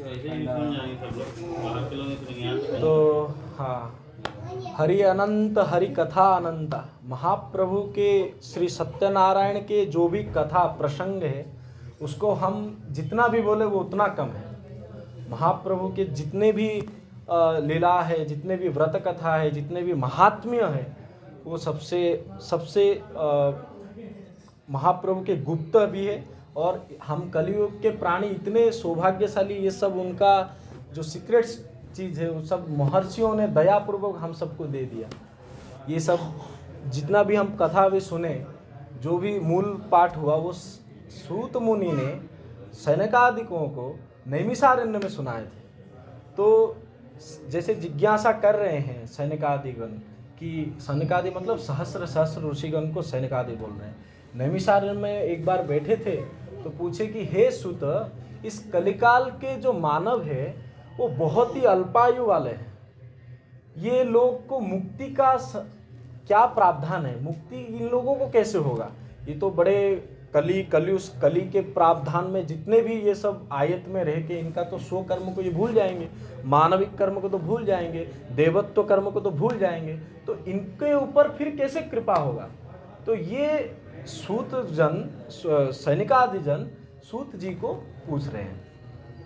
ऐसे ही सुन जाएंगे सब लोग, बाहर के लोग नहीं सुनेंगे। तो हाँ, हरि अनंत, हरि कथा अनंत। महाप्रभु के श्री सत्यनारायण के जो भी कथा प्रसंग है उसको हम जितना भी बोले वो उतना कम है। महाप्रभु के जितने भी लीला है, जितने भी व्रत कथा है, जितने भी महात्म्य है, वो सबसे सबसे महाप्रभु के गुप्त भी है। और हम कलियुग के प्राणी इतने सौभाग्यशाली, ये सब उनका जो सीक्रेट्स चीज़ है वो सब महर्षियों ने दयापूर्वक हम सबको दे दिया। ये सब जितना भी हम कथा भी सुने, जो भी मूल पाठ हुआ वो सूत मुनि ने सनकादिकों को नैमिषारण्य में सुनाए थे। तो जैसे जिज्ञासा कर रहे हैं सनकादिगण कि सनकादि मतलब सहस्र सहस्र ऋषिगण को सनकादि बोल रहे हैं। नैमिषारण्य में एक बार बैठे थे तो पूछे कि हे सुत, इस कलिकाल के जो मानव है वो बहुत ही अल्पायु वाले हैं, ये लोग को मुक्ति का क्या प्रावधान है, मुक्ति इन लोगों को कैसे होगा? ये तो बड़े कली के प्रावधान में जितने भी ये सब आयत में रह के इनका तो स्व कर्म को ये भूल जाएंगे, मानविक कर्म को तो भूल जाएंगे, देवत्व कर्म को तो भूल जाएंगे, तो इनके ऊपर फिर कैसे कृपा होगा? तो ये सूत जन, सैनिकादि जन सूत जी को पूछ रहे हैं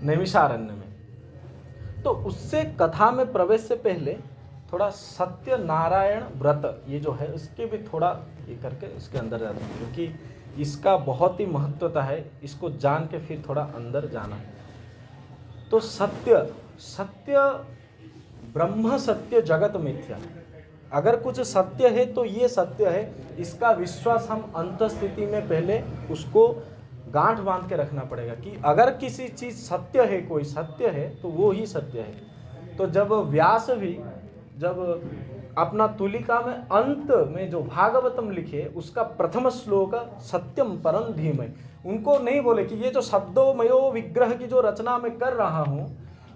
नैमिषारण्य में। तो उससे कथा में प्रवेश से पहले थोड़ा सत्यनारायण व्रत ये जो है इसके भी थोड़ा ये करके इसके अंदर जाते हैं, क्योंकि इसका बहुत ही महत्वता है, इसको जान के फिर थोड़ा अंदर जाना है। तो सत्य, सत्य ब्रह्म सत्य जगत मिथ्या, अगर कुछ सत्य है तो ये सत्य है, इसका विश्वास हम अंत स्थिति में पहले उसको गांठ बांध के रखना पड़ेगा कि अगर किसी चीज़ सत्य है, कोई सत्य है तो वो ही सत्य है। तो जब व्यास भी जब अपना तुलिका में अंत में जो भागवतम लिखे उसका प्रथम श्लोक सत्यम परम धीमहि, उनको नहीं बोले कि ये जो शब्दोमयो विग्रह की जो रचना मैं कर रहा हूँ,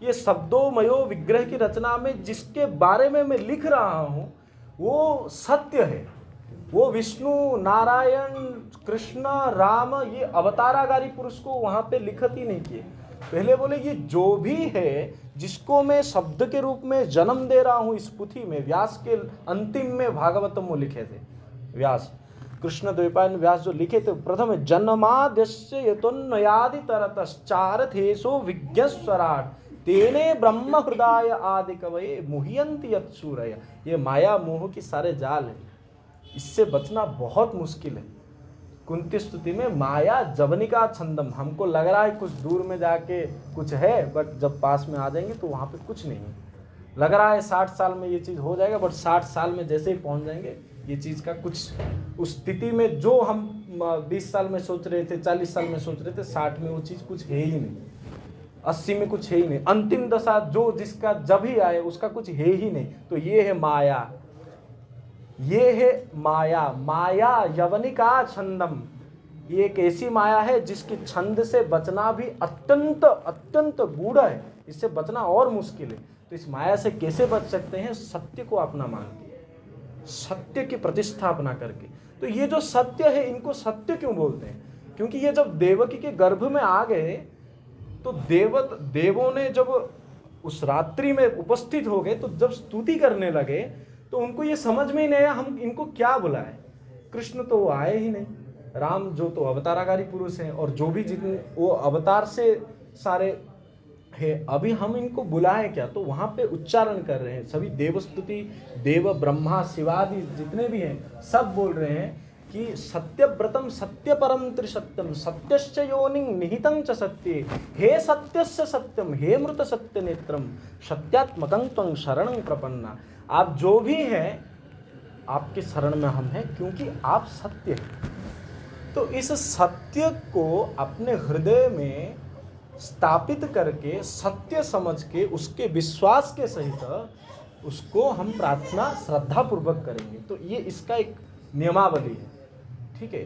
ये शब्दोमयो विग्रह की रचना में जिसके बारे में मैं लिख रहा हूँ वो सत्य है, वो विष्णु नारायण कृष्ण राम ये अवतारागारी पुरुष को वहाँ पे लिखत ही नहीं किए। पहले बोले ये जो भी है जिसको मैं शब्द के रूप में जन्म दे रहा हूँ इस पुथी में, व्यास के अंतिम में भागवतम वो लिखे थे व्यास, कृष्ण द्वैपायन व्यास जो लिखे थे, प्रथम जन्माद्यस्य यतोन्नयादि तरतश्चारथेषु विज्ञस्वराट तेने ब्रह्म हृदय आदि कवये मुह्यन्ति यत्सूरय। ये माया मोह की सारे जाल है, इससे बचना बहुत मुश्किल है। कुंती स्तुति में माया जवनिका छंदम, हमको लग रहा है कुछ दूर में जाके कुछ है, बट जब पास में आ जाएंगे तो वहाँ पे कुछ नहीं है। लग रहा है 60 साल में ये चीज़ हो जाएगा, बट 60 साल में जैसे ही पहुँच जाएंगे ये चीज़ का कुछ उस स्थिति में जो हम 20 साल में सोच रहे थे, 40 साल में सोच रहे थे, 60 में वो चीज़ कुछ है ही नहीं, 80 में कुछ है ही नहीं। अंतिम दशा जो जिसका जब ही आए उसका कुछ है ही नहीं। तो ये है माया, ये है माया, माया यवनिका छंदम। ये एक ऐसी माया है जिसकी छंद से बचना भी अत्यंत अत्यंत गूढ़ है, इससे बचना और मुश्किल है। तो इस माया से कैसे बच सकते हैं? सत्य को अपना मान के, सत्य की प्रतिष्ठापना करके। तो ये जो सत्य है इनको सत्य क्यों बोलते हैं? क्योंकि ये जब देवकी के गर्भ में आ गए तो देवों ने जब उस रात्रि में उपस्थित हो गए तो जब स्तुति करने लगे तो उनको ये समझ में ही नहीं आया हम इनको क्या बुलाएं। कृष्ण तो वो आए ही नहीं, राम जो तो अवतारागारी पुरुष हैं और जो भी जितने वो अवतार से सारे है, अभी हम इनको बुलाएं क्या? तो वहाँ पे उच्चारण कर रहे हैं सभी देवस्तुति, देव ब्रह्मा शिवादि जितने भी हैं सब बोल रहे हैं कि सत्यव्रतम सत्य परम त्रिसत्यम सत्यश्च योनिं निहितं च सत्ये हे सत्यस्य सत्यम हे मृत सत्य नेत्रम सत्यात्मकं त्वं शरणं प्रपन्ना। आप जो भी हैं आपके शरण में हम हैं क्योंकि आप सत्य हैं। तो इस सत्य को अपने हृदय में स्थापित करके सत्य समझ के उसके विश्वास के सहित उसको हम प्रार्थना श्रद्धा पूर्वक करेंगे। तो ये इसका एक नियमावली है, ठीक है।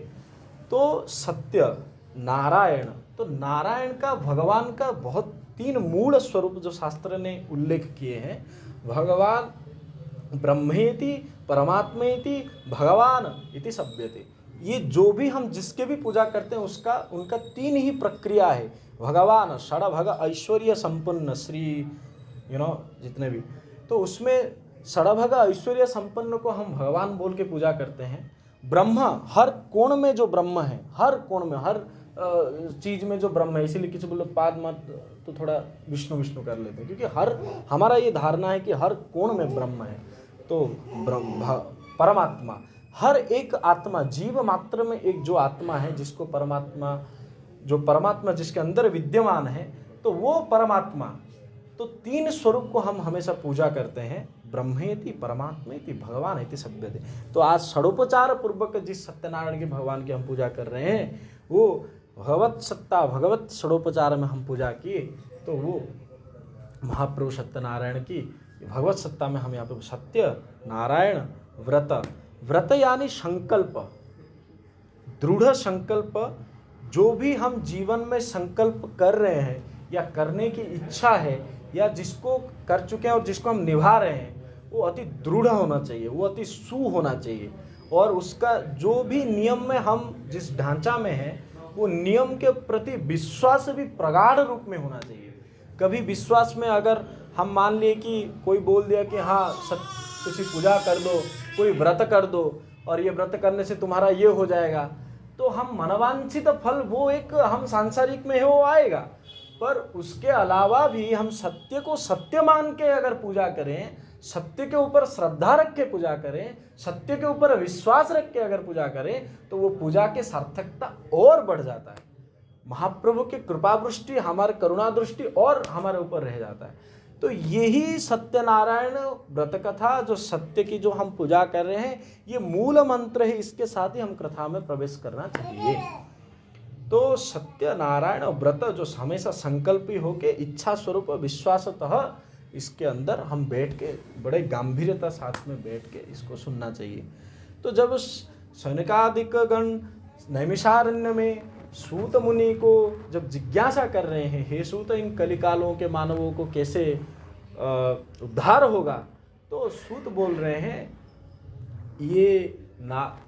तो सत्य नारायण, तो नारायण का भगवान का बहुत 3 मूल स्वरूप जो शास्त्र ने उल्लेख किए हैं। भगवान ब्रह्मेति परमात्मेति भगवान इति सभ्यते। ये जो भी हम जिसके भी पूजा करते हैं उसका उनका 3 ही प्रक्रिया है। भगवान षडभग ऐश्वर्य संपन्न श्री जितने भी, तो उसमें षडभग ऐश्वर्य संपन्न को हम भगवान बोल के पूजा करते हैं। ब्रह्म, हर कोण में जो ब्रह्म है, हर कोण में, हर चीज में जो ब्रह्म है, इसीलिए किसी बोलो पाद मत तो थोड़ा विष्णु विष्णु कर लेते हैं, क्योंकि हर हमारा ये धारणा है कि हर कोण में ब्रह्म है। तो ब्रह्म परमात्मा, हर एक आत्मा, जीव मात्र में एक जो आत्मा है जिसको परमात्मा, जो परमात्मा जिसके अंदर विद्यमान है, तो वो परमात्मा, तो तीन स्वरूप को हम हमेशा पूजा करते हैं, ब्रह्मेति परमात्मेति भगवानेति शब्दते। तो आज षडोपचार पूर्वक जिस सत्यनारायण के भगवान की हम पूजा कर रहे हैं, वो भगवत सत्ता, भगवत षडोपचार में हम पूजा किए, तो वो महाप्रभु सत्यनारायण की भगवत सत्ता में हम यहाँ पे सत्य नारायण व्रत, व्रत यानी संकल्प, दृढ़ संकल्प, जो भी हम जीवन में संकल्प कर रहे हैं या करने की इच्छा है या जिसको कर चुके हैं और जिसको हम निभा रहे हैं, वो अति दृढ़ होना चाहिए, वो अति सु होना चाहिए, और उसका जो भी नियम में हम जिस ढांचा में हैं, वो नियम के प्रति विश्वास भी प्रगाढ़ रूप में होना चाहिए। कभी विश्वास में अगर हम मान लिए कि कोई बोल दिया कि हाँ किसी पूजा कर दो, कोई व्रत कर दो और ये व्रत करने से तुम्हारा ये हो जाएगा, तो हम मनवांछित फल वो एक हम सांसारिक में है वो आएगा, पर उसके अलावा भी हम सत्य को सत्य मान के अगर पूजा करें, सत्य के ऊपर श्रद्धा रख के पूजा करें, सत्य के ऊपर विश्वास रख के अगर पूजा करें, तो वो पूजा की सार्थकता और बढ़ जाता है। महाप्रभु की कृपा वृष्टि, हमारे करुणा दृष्टि और हमारे ऊपर रह जाता है। तो यही सत्यनारायण व्रत कथा, जो सत्य की जो हम पूजा कर रहे हैं, ये मूल मंत्र है। इसके साथ ही हम कथा में प्रवेश करना चाहिए। तो सत्यनारायण व्रत जो हमेशा संकल्पी होके इच्छा स्वरूप विश्वासतः इसके अंदर हम बैठ के बड़े गंभीरता साथ में बैठ के इसको सुनना चाहिए। तो जब सौनकादिक गण नैमिषारण्य में सूत मुनि को जब जिज्ञासा कर रहे हैं, हे सूत इन कलिकालों के मानवों को कैसे उद्धार होगा, तो सूत बोल रहे हैं ये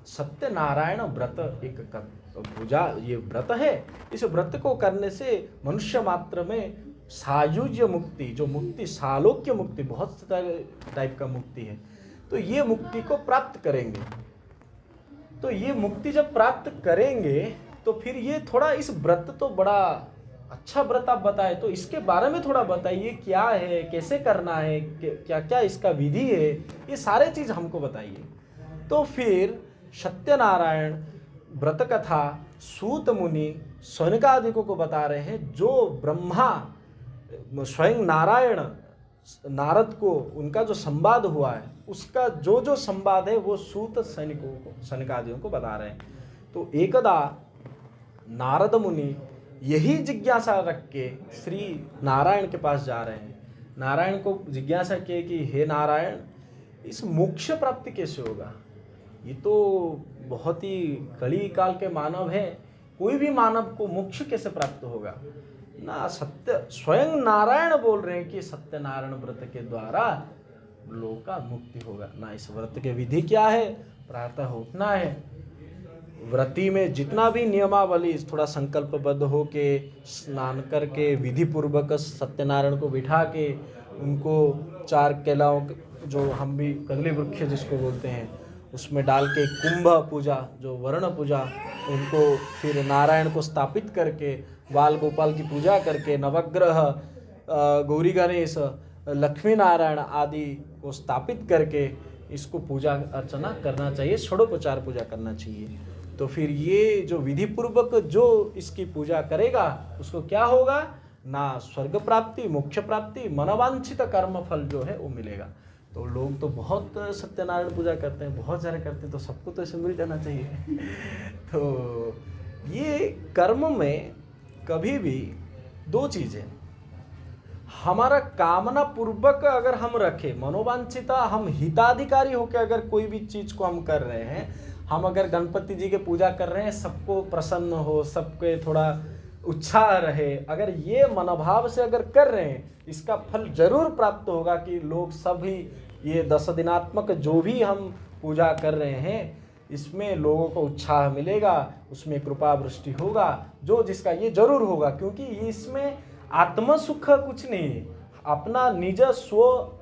सत्यनारायण व्रत एक पूजा, ये व्रत है। इस व्रत को करने से मनुष्य मात्र में सायुज्य मुक्ति, जो मुक्ति सालोक्य मुक्ति, बहुत टाइप का मुक्ति है, तो ये मुक्ति को प्राप्त करेंगे। तो ये मुक्ति जब प्राप्त करेंगे तो फिर ये थोड़ा इस व्रत तो बड़ा अच्छा व्रत आप बताए, तो इसके बारे में थोड़ा बताइए, क्या है, कैसे करना है, क्या क्या इसका विधि है, ये सारे चीज हमको बताइए। तो फिर सत्यनारायण व्रत कथा सूत मुनि सौनकादिकों को बता रहे हैं, जो ब्रह्मा स्वयं नारायण नारद को उनका जो संवाद हुआ है, उसका जो जो संवाद है वो सूत सैनिकों को, सनकादियों को बता रहे हैं। तो एकदा नारद मुनि यही जिज्ञासा रख के श्री नारायण के पास जा रहे हैं। नारायण को जिज्ञासा किए कि हे नारायण, इस मोक्ष प्राप्ति कैसे होगा? ये तो बहुत ही कली काल के मानव है, कोई भी मानव को मोक्ष कैसे प्राप्त होगा? ना सत्य स्वयं नारायण बोल रहे हैं कि सत्यनारायण व्रत के द्वारा लोगों का मुक्ति होगा। ना इस व्रत के विधि क्या है, प्रातः उठना है, व्रती में जितना भी नियमावली थोड़ा संकल्पबद्ध हो के स्नान करके विधि पूर्वक सत्यनारायण को बिठा के उनको 4 केलाओं जो हम भी कदली वृक्ष जिसको बोलते हैं उसमें डाल के कुंभ पूजा, जो वर्ण पूजा, उनको फिर नारायण को स्थापित करके बाल गोपाल की पूजा करके नवग्रह गौरी गणेश लक्ष्मी नारायण आदि को स्थापित करके इसको पूजा अर्चना करना चाहिए, षडोपचार पूजा करना चाहिए। तो फिर ये जो विधि पूर्वक जो इसकी पूजा करेगा उसको क्या होगा? ना स्वर्ग प्राप्ति, मोक्ष प्राप्ति, मनवांछित कर्म फल जो है वो मिलेगा। तो लोग तो बहुत सत्यनारायण पूजा करते हैं, बहुत सारे करते हैं, तो सबको तो ऐसे मिल जाना चाहिए। तो ये कर्म में कभी भी 2 चीज़ें, हमारा कामना पूर्वक अगर हम रखें, मनोवांछिता, हम हिताधिकारी होकर अगर कोई भी चीज़ को हम कर रहे हैं, हम अगर गणपति जी के पूजा कर रहे हैं, सबको प्रसन्न हो, सबके थोड़ा उत्साह रहे, अगर ये मनोभाव से अगर कर रहे हैं, इसका फल जरूर प्राप्त होगा कि लोग सभी ये 10 दिनात्मक जो भी हम पूजा कर रहे हैं, इसमें लोगों को उत्साह मिलेगा, उसमें कृपा वृष्टि होगा, जो जिसका ये जरूर होगा, क्योंकि इसमें आत्म सुख कुछ नहीं है, अपना निज स्व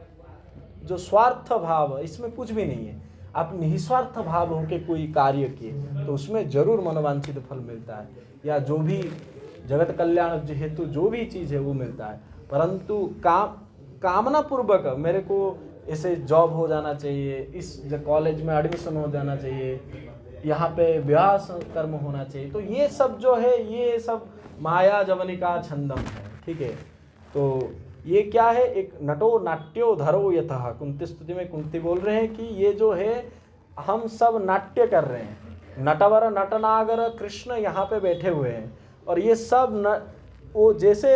जो स्वार्थ भाव इसमें कुछ भी नहीं है। आप निस्वार्थ भाव होकर कोई कार्य किए तो उसमें जरूर मनोवांछित फल मिलता है, या जो भी जगत कल्याण हेतु जो भी चीज़ है वो मिलता है। परंतु कामना पूर्वक मेरे को ऐसे जॉब हो जाना चाहिए, इस कॉलेज में एडमिशन हो जाना चाहिए, यहाँ पे विवाह कर्म होना चाहिए, तो ये सब जो है ये सब माया जवनिका छंदम है। ठीक है, तो ये क्या है, एक नटो नाट्यो धरो यतः, कुंती स्तुति में कुंती बोल रहे हैं कि ये जो है हम सब नाट्य कर रहे हैं, नटवर नटनागर कृष्ण यहाँ पे बैठे हुए हैं, और ये सब वो जैसे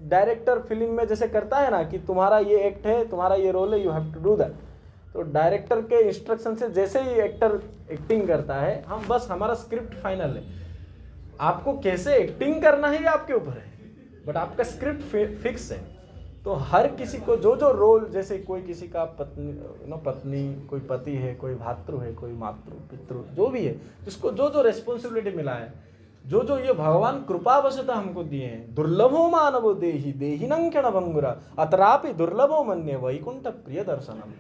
डायरेक्टर फिल्म में जैसे करता है ना कि तुम्हारा ये एक्ट है, तुम्हारा ये रोल है, you have to do that, तो डायरेक्टर के इंस्ट्रक्शन से जैसे ही एक्टर एक्टिंग करता है, हम बस हमारा स्क्रिप्ट फाइनल है, आपको कैसे एक्टिंग करना है ये आपके ऊपर है, बट आपका स्क्रिप्ट फिक्स है। तो हर किसी को जो जो रोल, जैसे कोई किसी का पत्नी, कोई पति है, कोई भातृ है, कोई मातृ पितृ जो भी है, जिसको जो जो रेस्पॉन्सिबिलिटी मिला है, जो जो ये भगवान कृपावशतः हमको दिए हैं, दुर्लभो मानवो देहि देहिनं क्षणभंगुरा अतरापि दुर्लभो मन्ये वैकुंठ प्रिय दर्शनम।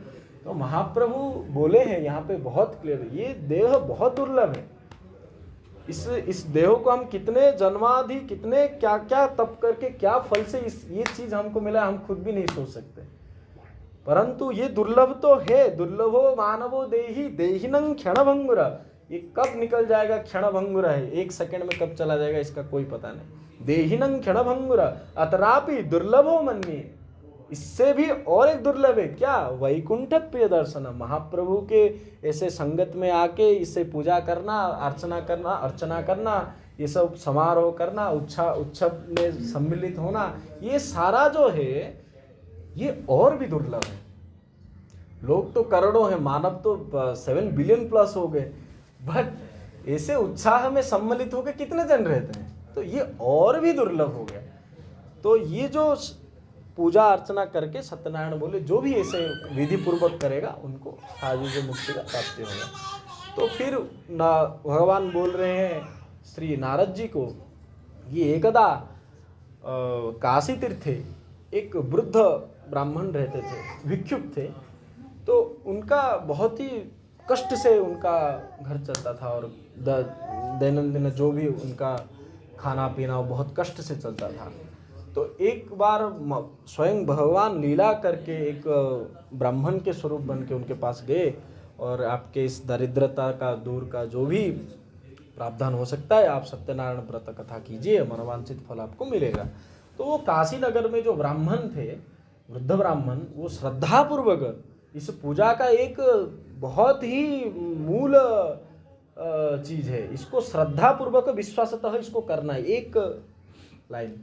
तो महाप्रभु बोले हैं यहाँ पे बहुत क्लियर, ये देह बहुत दुर्लभ है, इस देह को हम कितने जन्माधि कितने क्या क्या तप करके क्या फल से ये चीज हमको मिला, हम खुद भी नहीं सोच सकते, परंतु ये दुर्लभ तो है। दुर्लभो मानवो देहि देहिनं क्षणभंगुरा, ये कब निकल जाएगा, क्षणभंगुरा है, 1 सेकंड में कब चला जाएगा इसका कोई पता नहीं। देहिनं क्षणभंगुरा अतरापि दुर्लभो मन्ये, इससे भी और एक दुर्लभ है क्या, वैकुंठ प्रिय दर्शन, महाप्रभु के ऐसे संगत में आके इससे पूजा करना, अर्चना करना, ये सब समारोह करना, उत्सव में सम्मिलित होना, ये सारा जो है ये और भी दुर्लभ है। लोग तो करोड़ों हैं, मानव तो 7 बिलियन प्लस हो गए, बट ऐसे उत्साह में सम्मिलित होकर कितने जन रहते हैं, तो ये और भी दुर्लभ हो गया। तो ये जो पूजा अर्चना करके सत्यनारायण बोले जो भी ऐसे विधि पूर्वक करेगा उनको सायुज्य मुक्ति का प्राप्ति होगा। तो फिर भगवान बोल रहे हैं श्री नारद जी को, ये एकदा काशी तीर्थे एक वृद्ध ब्राह्मण रहते थे, भिक्षुक थे, तो उनका बहुत ही कष्ट से उनका घर चलता था, और दैनंदिन जो भी उनका खाना पीना वो बहुत कष्ट से चलता था। तो एक बार स्वयं भगवान लीला करके एक ब्राह्मण के स्वरूप बन के उनके पास गए, और आपके इस दरिद्रता का दूर का जो भी प्रावधान हो सकता है, आप सत्यनारायण व्रत कथा कीजिए, मनोवांछित फल आपको मिलेगा। तो वो काशी नगर में जो ब्राह्मण थे, वृद्ध ब्राह्मण, वो श्रद्धापूर्वक इस पूजा का एक बहुत ही मूल चीज है, इसको श्रद्धापूर्वक विश्वासतः इसको करना है, एक लाइन,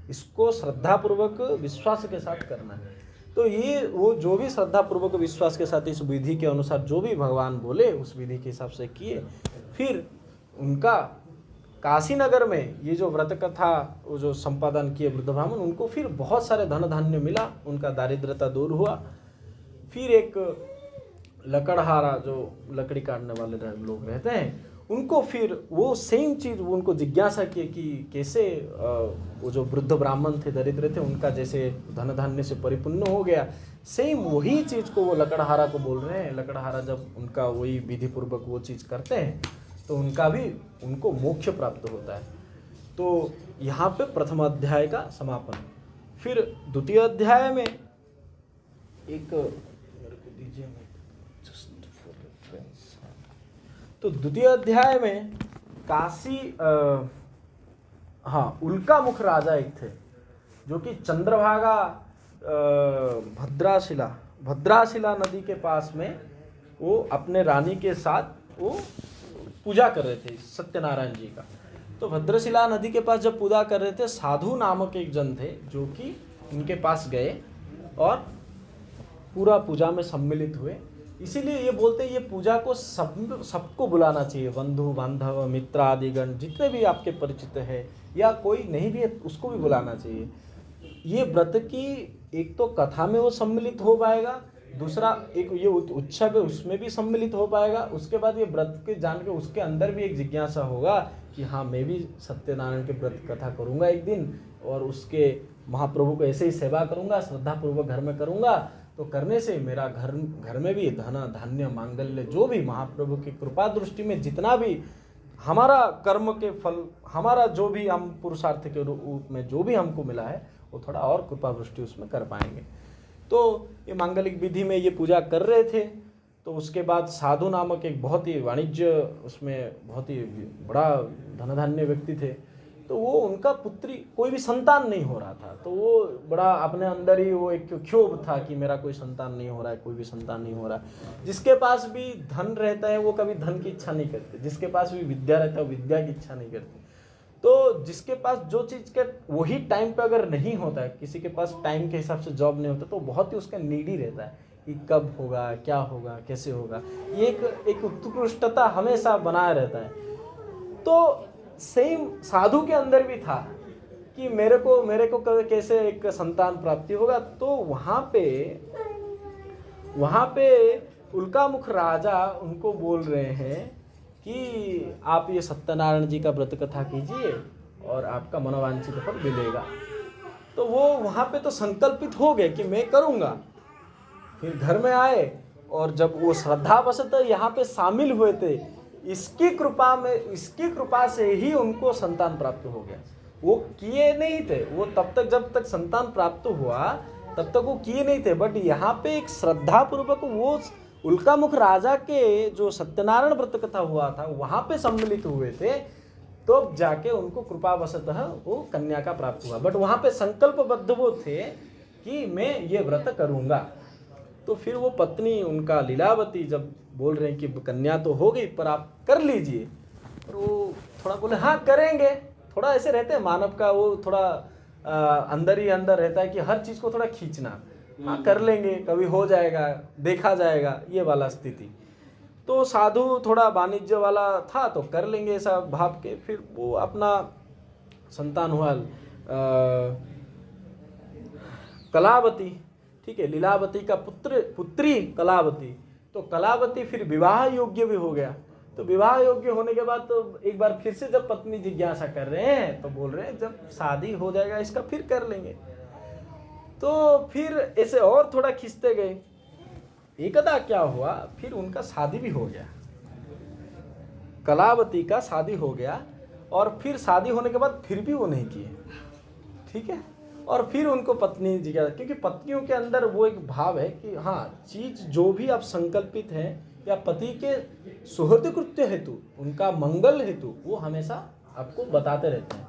इसको श्रद्धापूर्वक विश्वास के साथ करना है। तो ये वो जो भी श्रद्धापूर्वक विश्वास के साथ इस विधि के अनुसार जो भी भगवान बोले उस विधि के हिसाब से किए, फिर उनका काशी नगर में ये जो व्रत कथा वो जो संपादन किए वृद्ध ब्राह्मण, उनको फिर बहुत सारे धन धान्य मिला, उनका दारिद्रता दूर हुआ। फिर एक लकड़हारा जो लकड़ी काटने वाले लोग रहते हैं, उनको फिर वो सेम चीज़ वो उनको जिज्ञासा की कि कैसे वो जो वृद्ध ब्राह्मण थे, दरिद्र थे, उनका जैसे धन धान्य से परिपूर्ण हो गया, सेम वही चीज़ को वो लकड़हारा को बोल रहे हैं। लकड़हारा जब उनका वही विधि पूर्वक वो चीज़ करते हैं तो उनका भी उनको मोक्ष प्राप्त होता है। तो यहाँ पे प्रथम अध्याय का समापन। फिर द्वितीय अध्याय में एक मेरे को दीजिए, जस्ट फॉर रेफरेंस। तो द्वितीय अध्याय में काशी उल्का मुख राजा एक थे जो कि चंद्रभागा भद्राशिला नदी के पास में वो अपने रानी के साथ वो पूजा कर रहे थे सत्यनारायण जी का। तो भद्रशिला नदी के पास जब पूजा कर रहे थे, साधु नामक एक जन थे जो कि उनके पास गए और पूरा पूजा में सम्मिलित हुए। इसीलिए ये बोलते हैं ये पूजा को सबको बुलाना चाहिए, बंधु बांधव मित्र आदिगण जितने भी आपके परिचित है या कोई नहीं भी है उसको भी बुलाना चाहिए। ये व्रत की एक तो कथा में वो सम्मिलित हो पाएगा, दूसरा एक ये उत्सव है, उसमें भी सम्मिलित हो पाएगा। उसके बाद ये व्रत के जान के उसके अंदर भी एक जिज्ञासा होगा कि हाँ मैं भी सत्यनारायण के व्रत कथा करूँगा एक दिन, और उसके महाप्रभु को ऐसे ही सेवा करूँगा, श्रद्धापूर्वक घर में करूँगा। तो करने से मेरा घर में भी धन धान्य मांगल्य जो भी महाप्रभु की कृपा दृष्टि में जितना भी हमारा कर्म के फल, हमारा जो भी हम पुरुषार्थ के रूप में जो भी हमको मिला है वो थोड़ा और कृपा दृष्टि उसमें कर पाएंगे। तो ये मांगलिक विधि में ये पूजा कर रहे थे। तो उसके बाद साधु नामक एक बहुत ही वाणिज्य, उसमें बहुत ही बड़ा धनधान्य व्यक्ति थे। तो वो उनका पुत्री कोई भी संतान नहीं हो रहा था, तो वो बड़ा अपने अंदर ही वो एक क्षोभ था कि मेरा कोई संतान नहीं हो रहा है, कोई भी संतान नहीं हो रहा है। जिसके पास भी धन रहता है वो कभी धन की इच्छा नहीं करते, जिसके पास भी विद्या रहता है वो विद्या की इच्छा नहीं करते। तो जिसके पास जो चीज़ के वही टाइम पे अगर नहीं होता है, किसी के पास टाइम के हिसाब से जॉब नहीं होता, तो बहुत ही उसका नीडी रहता है कि कब होगा, क्या होगा, कैसे होगा। ये एक उत्कृष्टता हमेशा बनाया रहता है। तो सेम साधु के अंदर भी था कि मेरे को कैसे एक संतान प्राप्ति होगा। तो वहाँ पे उल्कामुख राजा उनको बोल रहे हैं कि आप ये सत्यनारायण जी का व्रत कथा कीजिए और आपका मनोवांछित फल मिलेगा। तो वो वहाँ पे तो संकल्पित हो गए कि मैं करूँगा। फिर घर में आए और जब वो श्रद्धावशत यहाँ पे शामिल हुए थे, इसकी कृपा से ही उनको संतान प्राप्त हो गया। वो किए नहीं थे, वो तब तक जब तक संतान प्राप्त हुआ तब तक वो किए नहीं थे। बट यहाँ पे एक श्रद्धा पूर्वक वो उल्कामुख राजा के जो सत्यनारायण व्रत कथा हुआ था वहाँ पे सम्मिलित हुए थे, तो जाके उनको कृपावशतः वो कन्या का प्राप्त हुआ। बट वहाँ पे संकल्पबद्ध वो थे कि मैं ये व्रत करूँगा। तो फिर वो पत्नी उनका लीलावती जब बोल रहे हैं कि कन्या तो हो गई पर आप कर लीजिए, और वो थोड़ा बोले हाँ करेंगे। थोड़ा ऐसे रहते हैं मानव का, वो थोड़ा अंदर ही अंदर रहता है कि हर चीज़ को थोड़ा खींचना, हाँ कर लेंगे, कभी हो जाएगा, देखा जाएगा, ये वाला स्थिति। तो साधु थोड़ा वाणिज्य वाला था तो कर लेंगे ऐसा भाव के। फिर वो अपना संतान हुआ कलावती, ठीक है, लीलावती का पुत्री कलावती। तो कलावती फिर विवाह योग्य भी हो गया। तो विवाह योग्य होने के बाद तो एक बार फिर से जब पत्नी जिज्ञासा कर रहे हैं तो बोल रहे हैं जब शादी हो जाएगा इसका फिर कर लेंगे। तो फिर ऐसे और थोड़ा खींचते गए। एकदा क्या हुआ, फिर उनका शादी भी हो गया, कलावती का शादी हो गया। और फिर शादी होने के बाद फिर भी वो नहीं किए, ठीक है। और फिर उनको पत्नी जिज्ञासा, क्योंकि पत्नियों के अंदर वो एक भाव है कि हाँ चीज़ जो भी आप संकल्पित हैं या पति के सुहृद कृत्य हेतु, उनका मंगल हेतु, वो हमेशा आपको बताते रहते हैं।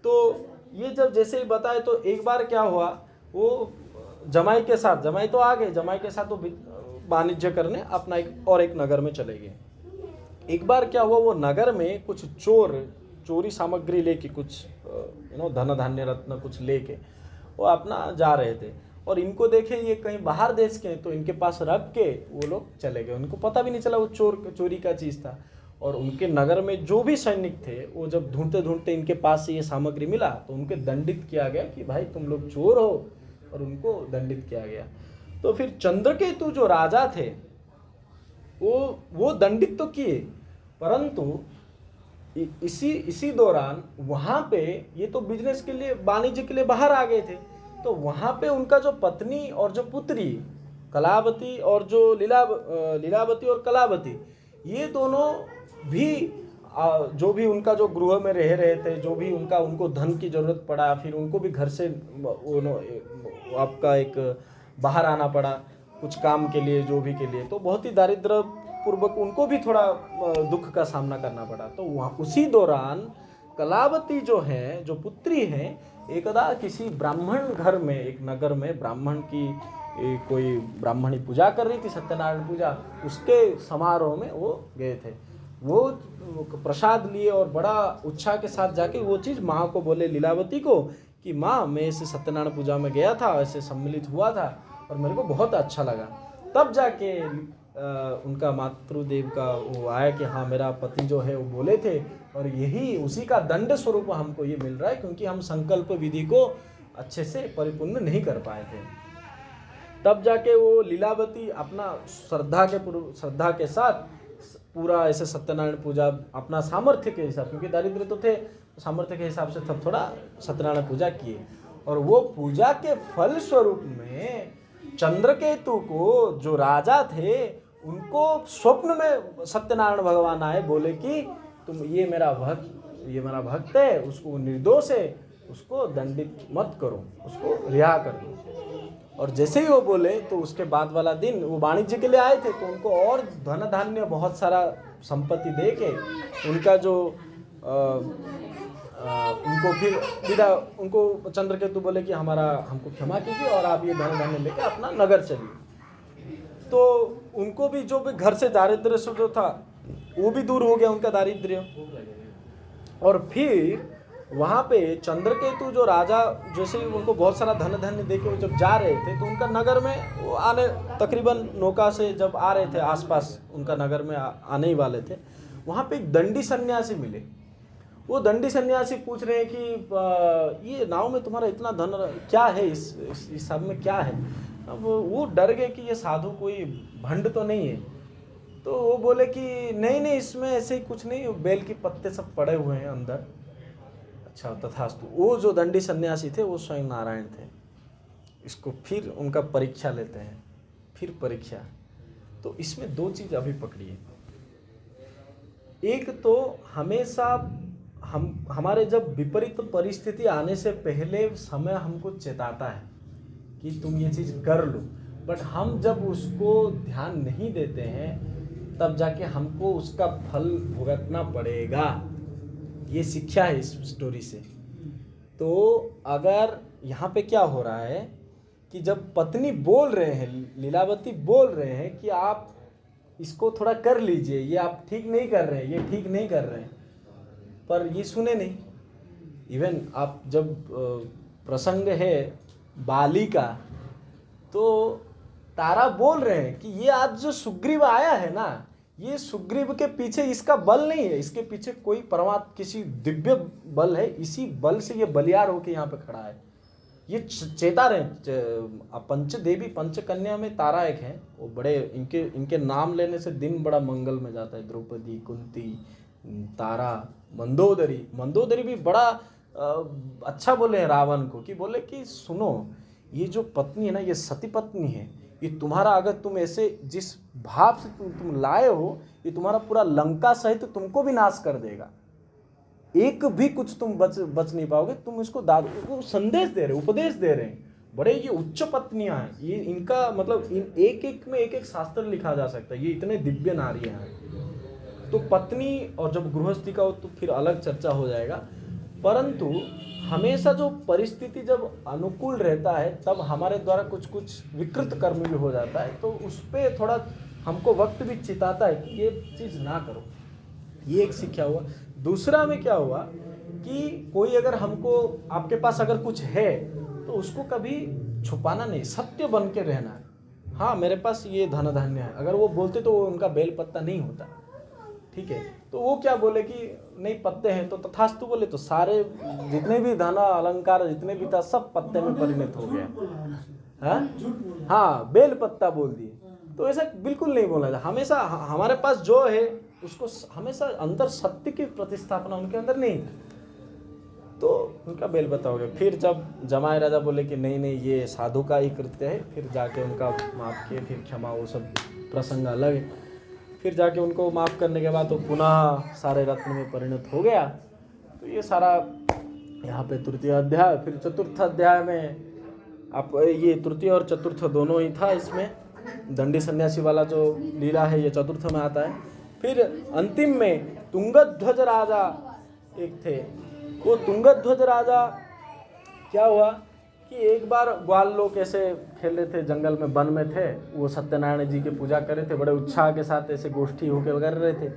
तो ये जब जैसे ही बताए तो एक बार क्या हुआ, वो जमाई के साथ, जमाई तो आ गए, जमाई के साथ वो वाणिज्य करने अपना एक नगर में चले गए। एक बार क्या हुआ, वो नगर में कुछ चोरी सामग्री लेके, कुछ धन धान्य रत्न कुछ लेके वो अपना जा रहे थे। और इनको देखे ये कहीं बाहर देश के, तो इनके पास रख के वो लोग चले गए। उनको पता भी नहीं चला वो चोरी का चीज़ था। और उनके नगर में जो भी सैनिक थे वो जब ढूंढते ढूंढते इनके पास से ये सामग्री मिला तो उनके दंडित किया गया कि भाई तुम लोग चोर हो, और उनको दंडित किया गया। तो फिर चंद्रकेतु जो राजा थे वो दंडित तो किए, परंतु इसी दौरान वहाँ पे ये तो बिजनेस के लिए, वाणिज्य के लिए बाहर आ गए थे। तो वहाँ पे उनका जो पत्नी और जो पुत्री कलावती और जो लीलावती और कलावती, ये दोनों भी जो भी उनका जो गृह में रह रहे थे, जो भी उनको धन की ज़रूरत पड़ा, फिर उनको भी घर से आपका एक बाहर आना पड़ा कुछ काम के लिए, जो भी के लिए। तो बहुत ही दारिद्र पूर्वक उनको भी थोड़ा दुख का सामना करना पड़ा। तो वहाँ उसी दौरान कलावती जो है, जो पुत्री हैं, एकदा किसी ब्राह्मण घर में, एक नगर में ब्राह्मण की कोई ब्राह्मणी पूजा कर रही थी, सत्यनारायण पूजा, उसके समारोह में वो गए थे। वो प्रसाद लिए और बड़ा उत्साह के साथ जाके वो चीज़ माँ को बोले, लीलावती को, कि माँ मैं ऐसे सत्यनारायण पूजा में गया था, ऐसे सम्मिलित हुआ था और मेरे को बहुत अच्छा लगा। तब जाके उनका मातृदेव का वो आया कि हाँ मेरा पति जो है वो बोले थे, और यही उसी का दंड स्वरूप हमको ये मिल रहा है, क्योंकि हम संकल्प विधि को अच्छे से परिपूर्ण नहीं कर पाए थे। तब जाके वो लीलावती अपना श्रद्धा के साथ पूरा ऐसे सत्यनारायण पूजा अपना सामर्थ्य के हिसाब, क्योंकि दरिद्र तो थे, सामर्थ्य के हिसाब से तब थोड़ा सत्यनारायण पूजा किए। और वो पूजा के फल स्वरूप में चंद्रकेतु को, जो राजा थे, उनको स्वप्न में सत्यनारायण भगवान आए, बोले कि तुम ये मेरा भक्त है, उसको निर्दोष है, उसको दंडित मत करो, उसको रिहा कर दो। और जैसे ही वो बोले तो उसके बाद वाला दिन वो वाणिज्य के लिए आए थे, तो उनको और धन धान्य बहुत सारा संपत्ति दे के उनका जो उनको फिर विदा, उनको चंद्रकेतु बोले कि हमको क्षमा कीजिए और आप ये धन धान्य लेके अपना नगर चलिए। तो उनको भी जो भी घर से दारिद्र्य से जो था वो भी दूर हो गया, उनका दारिद्र्य। और फिर वहाँ पे चंद्रकेतु जो राजा, जैसे ही उनको बहुत सारा धन धान्य देके वो जब जा रहे थे, तो उनका नगर में वो आने, तकरीबन नौका से जब आ रहे थे, आसपास उनका नगर में आने ही वाले थे, वहाँ पे एक दंडी सन्यासी मिले। वो दंडी सन्यासी पूछ रहे हैं कि ये नाव में तुम्हारा इतना धन क्या है, इस सब में क्या है। अब वो डर गए कि ये साधु कोई भंड तो नहीं है। तो वो बोले कि नहीं, इसमें ऐसे ही कुछ नहीं, बेल के पत्ते सब पड़े हुए हैं अंदर। अच्छा, तथास्तु। वो जो दंडी सन्यासी थे वो स्वयं नारायण थे। इसको फिर उनका परीक्षा लेते हैं, फिर परीक्षा। तो इसमें दो चीज़ अभी पकड़िए। एक तो हमेशा हमारे जब विपरीत परिस्थिति आने से पहले समय हमको चेताता है कि तुम ये चीज़ कर लो, बट हम जब उसको ध्यान नहीं देते हैं तब जाके हमको उसका फल भुगतना पड़ेगा। ये शिक्षा है इस स्टोरी से। तो अगर यहाँ पे क्या हो रहा है कि जब पत्नी बोल रहे हैं, लीलावती बोल रहे हैं कि आप इसको थोड़ा कर लीजिए, ये आप ठीक नहीं कर रहे हैं, ये ठीक नहीं कर रहे हैं, पर ये सुने नहीं। इवन आप जब प्रसंग है बाली का, तो तारा बोल रहे हैं कि ये आज जो सुग्रीव आया है ना, ये सुग्रीव के पीछे इसका बल नहीं है, इसके पीछे कोई परमात्मा किसी दिव्य बल है, इसी बल से ये बलियार होके यहाँ पे खड़ा है। ये चेता रहे। पंचदेवी पंचकन्या में तारा एक है, वो बड़े इनके नाम लेने से दिन बड़ा मंगल में जाता है। द्रौपदी, कुंती, तारा, मंदोदरी भी बड़ा अच्छा बोले हैं रावण को, कि बोले कि सुनो, ये जो पत्नी है ना, ये सती पत्नी है, ये तुम्हारा, अगर तुम ऐसे जिस भाव से तुम लाए हो, ये तुम्हारा पूरा लंका सहित तुमको भी नाश कर देगा। एक भी कुछ तुम बच नहीं पाओगे। तुम इसको को संदेश दे रहे, उपदेश दे रहे हैं। बड़े ये उच्च पत्नियां हैं, ये इनका मतलब एक एक में एक एक शास्त्र लिखा जा सकता है, ये इतने दिव्य नारियां हैं। तो पत्नी और जब गृहस्थी का हो तो फिर अलग चर्चा हो जाएगा, परंतु हमेशा जो परिस्थिति जब अनुकूल रहता है तब हमारे द्वारा कुछ विकृत कर्म भी हो जाता है, तो उस पर थोड़ा हमको वक्त भी चिताता है कि ये चीज़ ना करो। ये एक शिक्षा हुआ। दूसरा में क्या हुआ कि कोई अगर हमको, आपके पास अगर कुछ है तो उसको कभी छुपाना नहीं, सत्य बन के रहना है। हाँ, मेरे पास ये धन धान्य है, अगर वो बोलते तो वो उनका बेल पत्ता नहीं होता, ठीक है। तो वो क्या बोले कि नहीं पत्ते हैं, तो तथास्तु बोले, तो सारे जितने भी धन अलंकार जितने भी था सब पत्ते में परिणत हो गया। हाँ, बेल पत्ता बोल दिए। तो ऐसा बिल्कुल नहीं बोला जाए। हमेशा हमारे पास जो है उसको हमेशा अंदर सत्य की प्रतिस्थापना उनके अंदर नहीं थी, तो उनका बेल पत्ता हो गया। फिर जब जमाई राजा बोले कि नहीं ये साधु का ही कृत्य है, फिर जाके उनका माफ़ किए, फिर क्षमा, वो सब प्रसंग अलग है। फिर जाके उनको माफ़ करने के बाद तो पुनः सारे रत्न में परिणत हो गया। तो ये सारा यहाँ पे तृतीय अध्याय। फिर चतुर्थ अध्याय में आप ये तृतीय और चतुर्थ दोनों ही था। इसमें दंडी सन्यासी वाला जो लीला है ये चतुर्थ में आता है। फिर अंतिम में तुंगध्वज राजा एक थे। वो तुंगध्वज राजा क्या हुआ कि एक बार ग्वाल लोग ऐसे खेल रहे थे, जंगल में वन में थे, वो सत्यनारायण जी की पूजा कर रहे थे, बड़े उत्साह के साथ ऐसे गोष्ठी होकर कर रहे थे।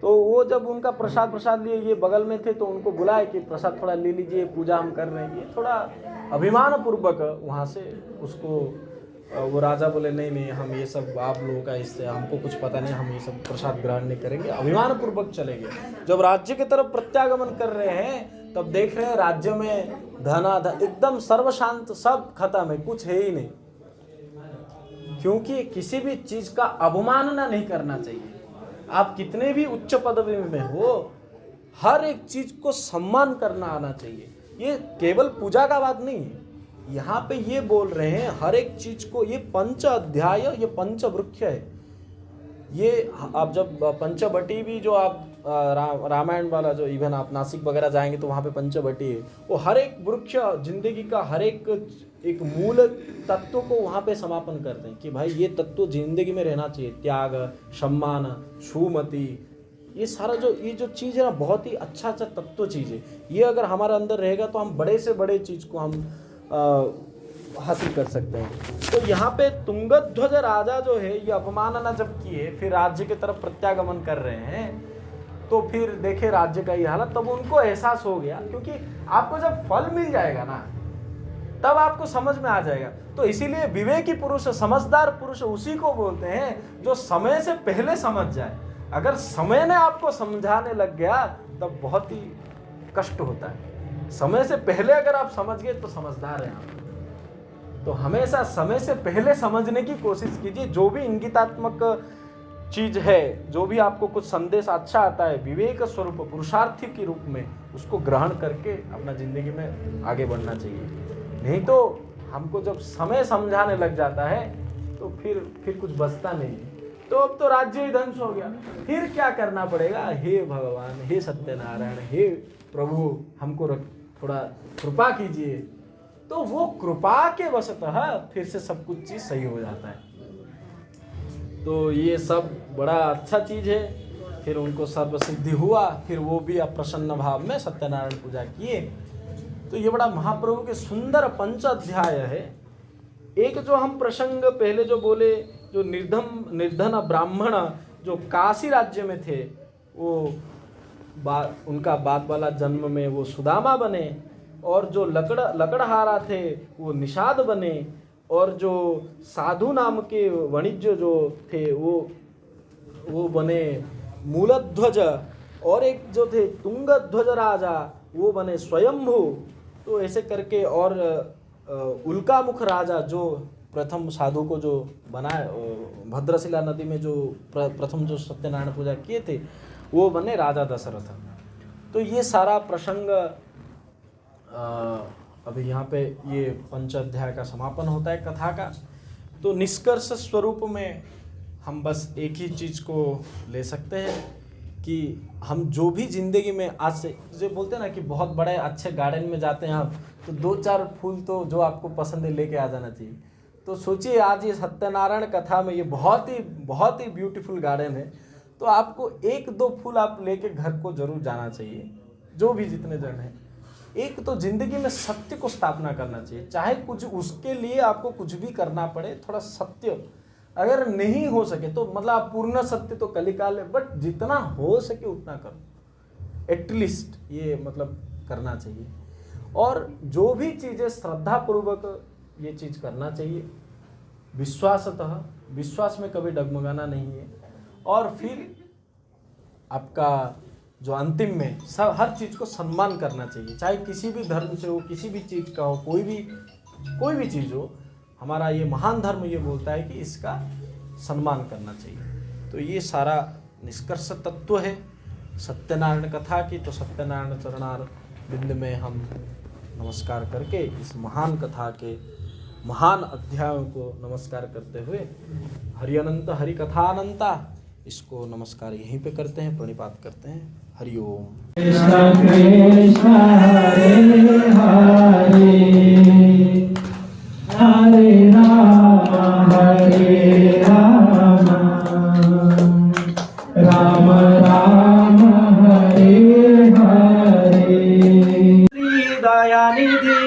तो वो जब उनका प्रसाद लिए, ये बगल में थे, तो उनको बुलाए कि प्रसाद थोड़ा ले लीजिए, पूजा हम कर रहे हैं। ये थोड़ा अभिमान पूर्वक वहाँ से उसको, वो राजा बोले नहीं हम ये सब आप लोगों का, इससे हमको कुछ पता नहीं, हम ये सब प्रसाद ग्रहण नहीं करेंगे, अभिमान पूर्वक चलेंगे। जब राज्य की तरफ प्रत्यागमन कर रहे हैं तब देख रहे हैं राज्य में धनाधन एकदम सर्वशांत, सब खत्म है, कुछ है ही नहीं। क्योंकि किसी भी चीज का अवमानना नहीं करना चाहिए। आप कितने भी उच्च पदवी में हो, हर एक चीज को सम्मान करना आना चाहिए। ये केवल पूजा का बात नहीं है, यहाँ पे ये बोल रहे हैं हर एक चीज को। ये पंच अध्याय, ये पंच वृक्ष है। ये आप जब पंचवटी भी जो आप रामायण वाला जो इवन आप नासिक वगैरह जाएंगे तो वहाँ पे पंचवटी है। वो हर एक वृक्ष जिंदगी का हर एक मूल तत्व को वहाँ पे समापन करते हैं कि भाई ये तत्व जिंदगी में रहना चाहिए। त्याग, सम्मान, सुमति, ये सारा ये जो चीज़ है ना, बहुत ही अच्छा तत्व चीज़ है। ये अगर हमारे अंदर रहेगा तो हम बड़े से बड़े चीज़ को हम हासिल कर सकते हैं। तो यहाँ पे तुंगध्वज राजा जो है ये अपमानना जब किए, फिर राज्य की तरफ प्रत्यागमन कर रहे हैं, तो फिर देखे राज्य का ये हालत। तब उनको एहसास हो गया, क्योंकि आपको जब फल मिल जाएगा ना तब आपको समझ में आ जाएगा। तो इसीलिए विवेकी पुरुष, समझदार पुरुष उसी को बोलते हैं जो समय से पहले समझ जाए। अगर समय ने आपको समझाने लग गया तब बहुत ही कष्ट होता है। समय से पहले अगर आप समझ गए तो समझदार हैं आप। तो हमेशा समय से पहले समझने की कोशिश कीजिए। जो भी इंगितात्मक चीज है, जो भी आपको कुछ संदेश अच्छा आता है, विवेक स्वरूप पुरुषार्थी के रूप में उसको ग्रहण करके अपना जिंदगी में आगे बढ़ना चाहिए। नहीं तो हमको जब समय समझाने लग जाता है तो फिर कुछ बचता नहीं है। तो अब तो राज्य ही ध्वंस हो गया, फिर क्या करना पड़ेगा? हे भगवान, हे सत्यनारायण, हे प्रभु, हमको थोड़ा कृपा कीजिए। तो वो कृपा के वशतः फिर से सब कुछ चीज सही हो जाता है। तो ये सब बड़ा अच्छा चीज है। फिर उनको सर्वसिद्धि हुआ, फिर वो भी अप्रसन्न भाव में सत्यनारायण पूजा किए। तो ये बड़ा महाप्रभु के सुंदर पंच अध्याय है। एक जो हम प्रसंग पहले जो बोले, जो निर्धन ब्राह्मण जो काशी राज्य में थे, वो उनका बाद वाला जन्म में वो सुदामा बने, और जो लकड़हारा थे वो निषाद बने, और जो साधु नाम के वाणिज्य जो थे वो बने मूलध्वज, और एक जो थे तुंगध्वज राजा वो बने स्वयंभू। तो ऐसे करके, और उल्कामुख राजा जो प्रथम साधु को जो बनाए, भद्रशिला नदी में जो प्रथम जो सत्यनारायण पूजा किए थे वो बने राजा दशरथ। तो ये सारा प्रसंग अभी यहाँ पे ये पंचाध्याय का समापन होता है कथा का। तो निष्कर्ष स्वरूप में हम बस एक ही चीज़ को ले सकते हैं कि हम जो भी ज़िंदगी में आज से जो बोलते हैं ना कि बहुत बड़े अच्छे गार्डन में जाते हैं आप, तो 2-4 फूल तो जो आपको पसंद है लेके आ जाना चाहिए। तो सोचिए आज ये सत्यनारायण कथा में ये बहुत ही ब्यूटीफुल गार्डन है, तो आपको 1-2 फूल आप लेके घर को जरूर जाना चाहिए। जो भी जितने जन हैं, एक तो जिंदगी में सत्य को स्थापना करना चाहिए। चाहे कुछ उसके लिए आपको कुछ भी करना पड़े, थोड़ा सत्य अगर नहीं हो सके तो मतलब आप पूर्ण सत्य तो कलिकाल है, बट जितना हो सके उतना करो, एटलीस्ट ये मतलब करना चाहिए। और जो भी चीज़ें श्रद्धा पूर्वक ये चीज़ करना चाहिए, विश्वासतः, विश्वास में कभी डगमगाना नहीं है। और फिर आपका जो अंतिम में सब हर चीज़ को सम्मान करना चाहिए, चाहे किसी भी धर्म से हो, किसी भी चीज़ का हो, कोई भी चीज़ हो। हमारा ये महान धर्म ये बोलता है कि इसका सम्मान करना चाहिए। तो ये सारा निष्कर्ष तत्व है सत्यनारायण कथा की। तो सत्यनारायण चरणार बिंद में हम नमस्कार करके इस महान कथा के महान अध्यायों को नमस्कार करते हुए हरि अनंत हरि कथा अनंता, इसको नमस्कार यहीं पे करते हैं, प्रणिपात करते हैं। हरि ओम। कृष्ण कृष्ण हरे हरे, हरे राम राम राम हरे हरे। दयानिधि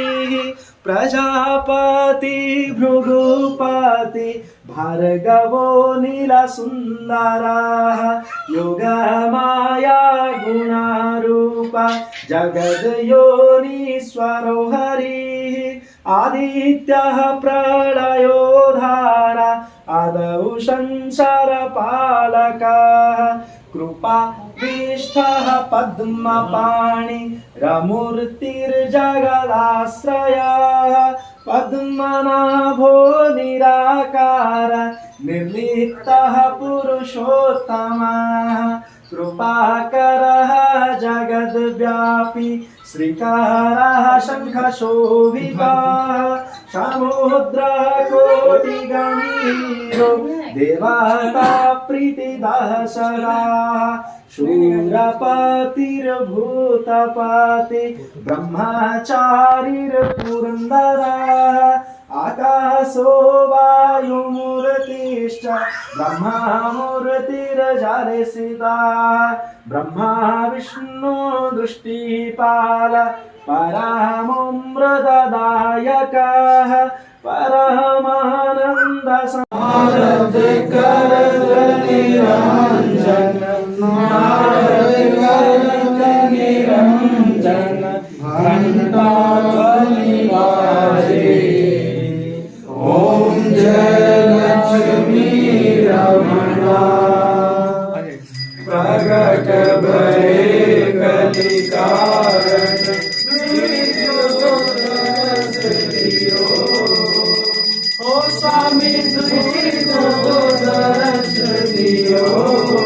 प्रजापति भृगुपति भार्गवो नीलसुन्दरः योगमाया गुणारूपा जगद्योनीश्वरो हरिः आदित्यः प्रलयोधारा आदौ संसारपालकः कृपाविष्ठः पद्मपाणि रमूर्तिर्जगदाश्रयः पद्मनाभो निराकार अवतार निर्लिप्तः पुरुषोत्तमः कृपाकरः जगद्व्यापी श्रीकारः शङ्खशोभितः समुद्रकोटिगणीरो देवता प्रीतिदः सदा शूरपतिर्भूतपति ब्रह्मचारिर्पुरन्दरः आकाशो वायुमूर्तिश्च ब्रह्ममूर्तिर्जलसिता ब्रह्मा विष्णु दृष्टिपाल परमोऽमृतदायकः परमानन्द नारद निरञ्जन नारद निरञ्जन घण्टाध्वनि बाजे ओम जय लक्ष्मी रमणा प्रगट भये कलिकारण ओ स्वामी तुझी दरस दियो